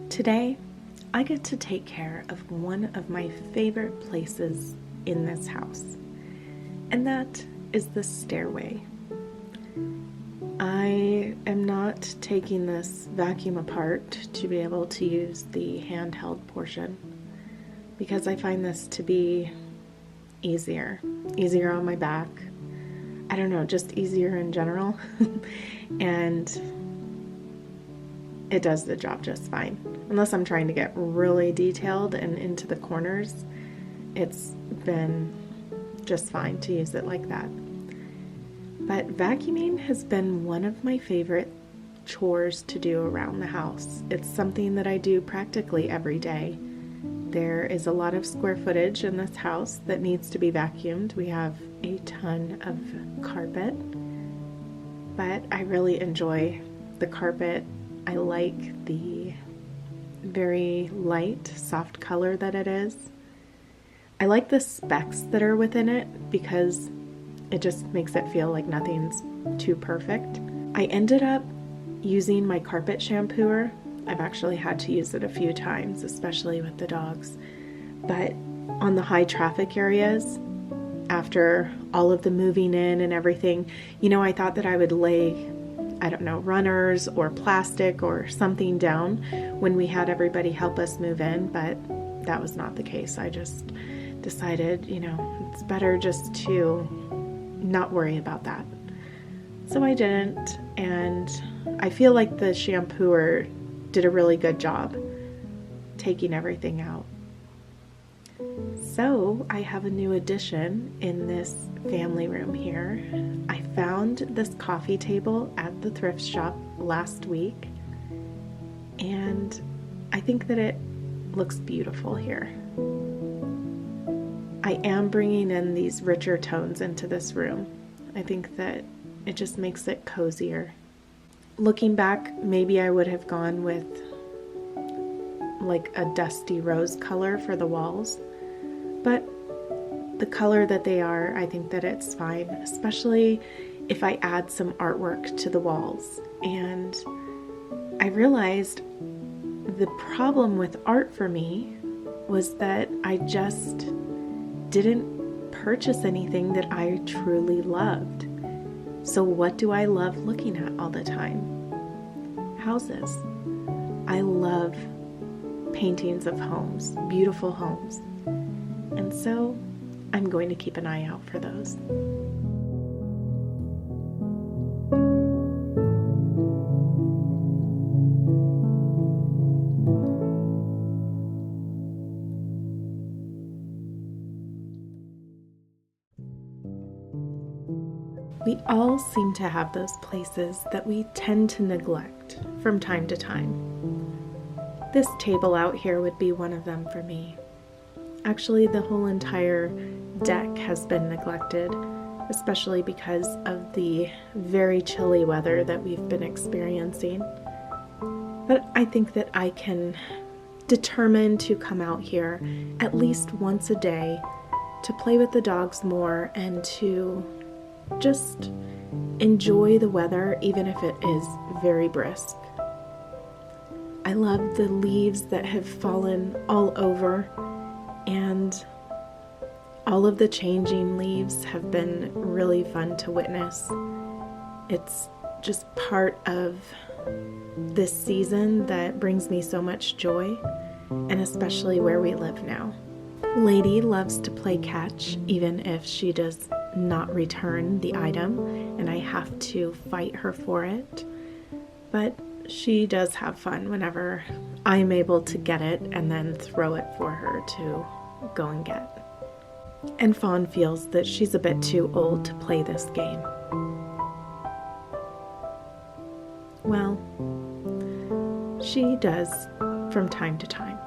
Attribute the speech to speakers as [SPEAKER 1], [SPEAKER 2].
[SPEAKER 1] Today, I get to take care of one of my favorite places in this house, and that is the stairway. I am not taking this vacuum apart to be able to use the handheld portion because I find this to be easier on my back. I don't know, just easier in general. And it does the job just fine. Unless I'm trying to get really detailed and into the corners, it's been just fine to use it like that. But vacuuming has been one of my favorite chores to do around the house. It's something that I do practically every day. There is a lot of square footage in this house that needs to be vacuumed. We have a ton of carpet, but I really enjoy the carpet. I like the very light, soft color that it is. I like the specks that are within it because it just makes it feel like nothing's too perfect. I ended up using my carpet shampooer. I've actually had to use it a few times, especially with the dogs. But on the high traffic areas, after all of the moving in and everything, I thought that I would lay, I don't know, runners or plastic or something down when we had everybody help us move in, but that was not the case. I just decided, it's better just to not worry about that. So I didn't, and I feel like the shampooer did a really good job taking everything out. So I have a new addition in this family room here. I found this coffee table at the thrift shop last week, and I think that it looks beautiful here. I am bringing in these richer tones into this room. I think that it just makes it cozier. Looking back, maybe I would have gone with like a dusty rose color for the walls, but the color that they are, I think that it's fine, especially if I add some artwork to the walls. And I realized the problem with art for me was that I just didn't purchase anything that I truly loved. So what do I love looking at all the time? Houses. I love paintings of homes, beautiful homes. And so I'm going to keep an eye out for those. We all seem to have those places that we tend to neglect from time to time. This table out here would be one of them for me. Actually, the whole entire deck has been neglected, especially because of the very chilly weather that we've been experiencing. But I think that I can determine to come out here at least once a day to play with the dogs more and to just enjoy the weather, even if it is very brisk. I love the leaves that have fallen all over, and all of the changing leaves have been really fun to witness. It's just part of this season that brings me so much joy, and especially where we live now. Lady loves to play catch, even if she does not return the item and I have to fight her for it. But she does have fun whenever I'm able to get it and then throw it for her to go and get. And Fawn feels that she's a bit too old to play this game. Well, she does from time to time.